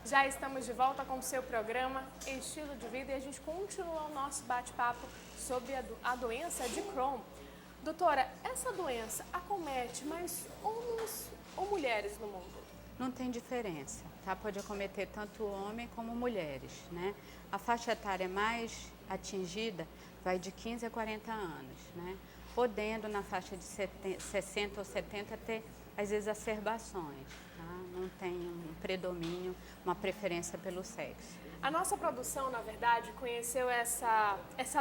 Já estamos de volta com o seu programa Estilo de Vida e a gente continua o nosso bate-papo sobre a doença de Crohn. Doutora, essa doença acomete mais homens ou mulheres no mundo? Não tem diferença, tá? Pode acometer tanto homem como mulheres, né? A faixa etária mais atingida vai de 15 a 40 anos, né? Podendo na faixa de 60 ou 70 ter as exacerbações, tá? Não tem um predomínio, uma preferência pelo sexo. A nossa produção, na verdade, conheceu essa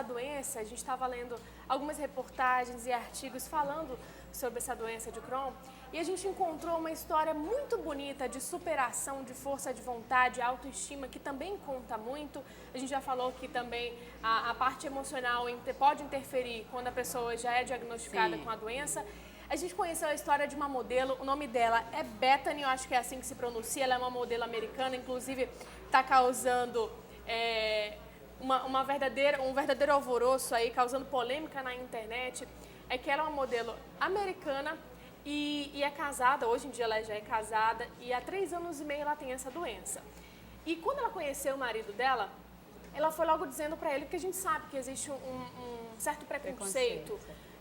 doença. A gente estava lendo algumas reportagens e artigos falando sobre essa doença de Crohn e a gente encontrou uma história muito bonita de superação, de força de vontade, autoestima, que também conta muito. A gente já falou que também a parte emocional pode interferir quando a pessoa já é diagnosticada com a doença. A gente conheceu a história de uma modelo, o nome dela é Bethany, eu acho que é assim que se pronuncia, ela é uma modelo americana, inclusive está causando um verdadeiro alvoroço aí, causando polêmica na internet. É que ela é uma modelo americana e é casada, hoje em dia ela já é casada e há 3 anos e meio ela tem essa doença. E quando ela conheceu o marido dela, ela foi logo dizendo para ele, porque a gente sabe que existe um certo preconceito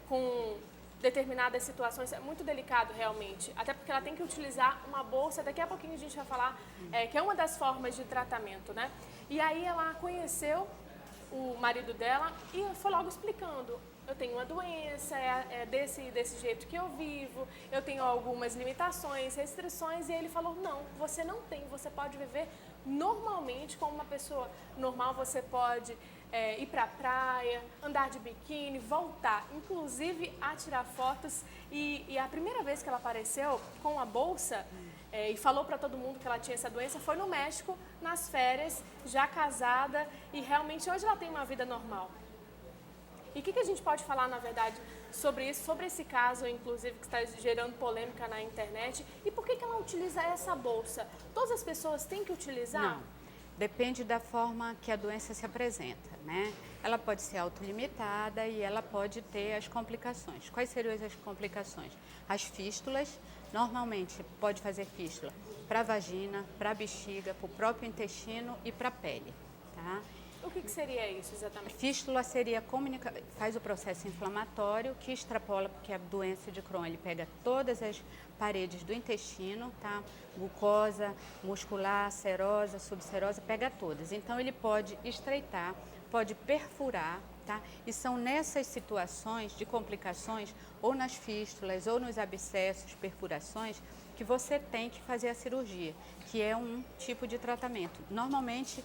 com determinadas situações, é muito delicado realmente, até porque ela tem que utilizar uma bolsa, daqui a pouquinho a gente vai falar, que é uma das formas de tratamento, né? E aí ela conheceu o marido dela e foi logo explicando, eu tenho uma doença, desse jeito que eu vivo, eu tenho algumas limitações, restrições, e ele falou, não, você não tem, você pode viver normalmente como uma pessoa normal, você pode ir pra praia, andar de biquíni, voltar, inclusive a tirar fotos. E a primeira vez que ela apareceu com a bolsa e falou para todo mundo que ela tinha essa doença foi no México, nas férias, já casada, e realmente hoje ela tem uma vida normal. E o que a gente pode falar, na verdade, sobre isso, sobre esse caso, inclusive, que está gerando polêmica na internet, e por que ela utiliza essa bolsa? Todas as pessoas têm que utilizar? Não. Depende da forma que a doença se apresenta, né? Ela pode ser autolimitada e ela pode ter as complicações. Quais seriam as complicações? As fístulas, normalmente pode fazer fístula para a vagina, para a bexiga, para o próprio intestino e para a pele, tá? O que seria isso exatamente? Fístula seria faz o processo inflamatório que extrapola, porque a doença de Crohn ele pega todas as paredes do intestino, tá? Mucosa, muscular, serosa, subserosa, pega todas. Então ele pode estreitar, pode perfurar, tá? E são nessas situações de complicações, ou nas fístulas, ou nos abscessos, perfurações, que você tem que fazer a cirurgia, que é um tipo de tratamento. Normalmente,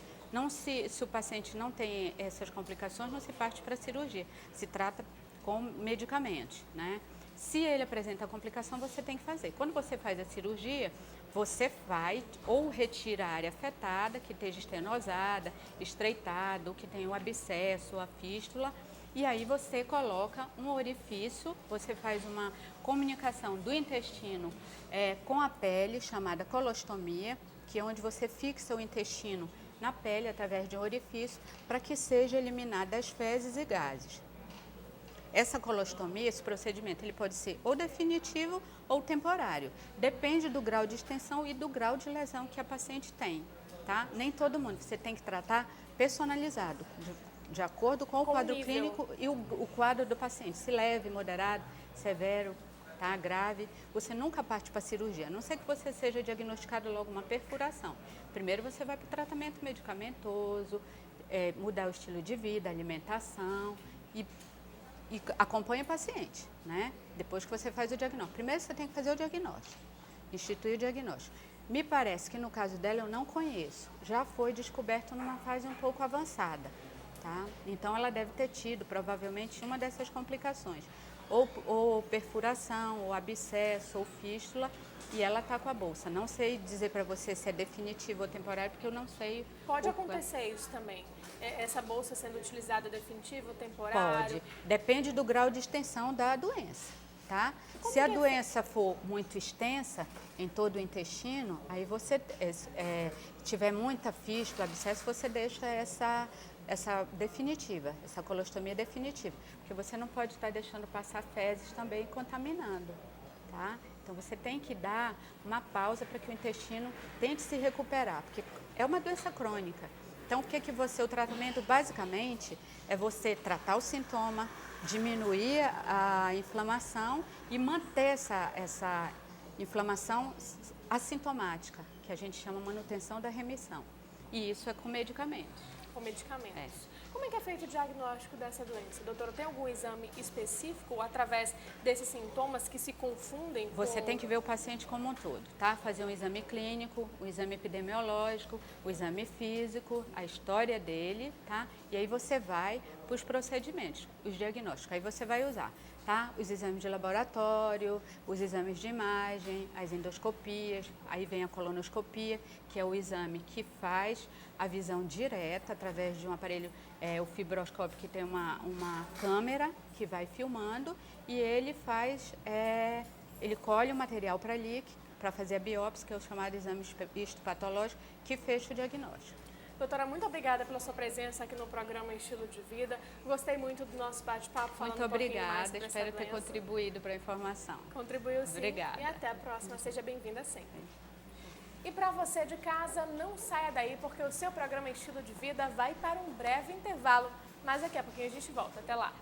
se o paciente não tem essas complicações, não se parte para a cirurgia, se trata com medicamentos, né? Se ele apresenta complicação, você tem que fazer. Quando você faz a cirurgia, você vai ou retira a área afetada, que esteja estenosada, estreitada, ou que tenha o abscesso, a fístula, e aí você coloca um orifício, você faz uma comunicação do intestino com a pele, chamada colostomia, que é onde você fixa o intestino na pele através de um orifício para que seja eliminada as fezes e gases. Essa colostomia, esse procedimento, ele pode ser ou definitivo ou temporário. Depende do grau de extensão e do grau de lesão que a paciente tem, tá? Nem todo mundo, você tem que tratar personalizado, de acordo com o quadro clínico e o quadro do paciente, se leve, moderado, severo, tá? Grave. Você nunca parte para a cirurgia, a não ser que você seja diagnosticado logo uma perfuração. Primeiro você vai para o tratamento medicamentoso, mudar o estilo de vida, alimentação e acompanha o paciente, né? Depois que você faz o diagnóstico. Primeiro você tem que fazer o diagnóstico, instituir o diagnóstico. Me parece que no caso dela eu não conheço, já foi descoberto numa fase um pouco avançada, tá? Então ela deve ter tido provavelmente uma dessas complicações, ou perfuração, ou abscesso, ou fístula, e ela está com a bolsa. Não sei dizer para você se é definitivo ou temporário, porque eu não sei. Pode acontecer isso também? Essa bolsa sendo utilizada definitivo ou temporário? Pode. Depende do grau de extensão da doença, tá? Se a doença for muito extensa em todo o intestino, aí você tiver muita fístula, abscesso, você deixa essa essa definitiva, essa colostomia definitiva, porque você não pode estar deixando passar fezes também contaminando, tá? Então você tem que dar uma pausa para que o intestino tente se recuperar, porque é uma doença crônica. Então o tratamento basicamente é você tratar o sintoma, diminuir a inflamação e manter essa inflamação assintomática, que a gente chama manutenção da remissão. E isso é com medicamentos. Com medicamentos. É. Como é que é feito o diagnóstico dessa doença? Doutora, tem algum exame específico através desses sintomas que se confundem? Você tem que ver o paciente como um todo, tá? Fazer um exame clínico, um exame epidemiológico, o exame físico, a história dele, tá? E aí você vai para os procedimentos, os diagnósticos. Aí você vai usar, tá? Os exames de laboratório, os exames de imagem, as endoscopias, aí vem a colonoscopia, que é o exame que faz a visão direta através de um aparelho, o fibroscópio, que tem uma câmera que vai filmando e ele faz, ele colhe o material para LIC, para fazer a biópsia, que é o chamado exame histopatológico, que fecha o diagnóstico. Doutora, muito obrigada pela sua presença aqui no programa Estilo de Vida. Gostei muito do nosso bate-papo, falando Muito obrigada, um pouquinho mais sobre espero essa ter doença. contribuído para a informação. Contribuiu sim. Obrigada. E até a próxima. Seja bem-vinda sempre. E para você de casa, não saia daí, porque o seu programa Estilo de Vida vai para um breve intervalo. Mas daqui a pouquinho a gente volta. Até lá.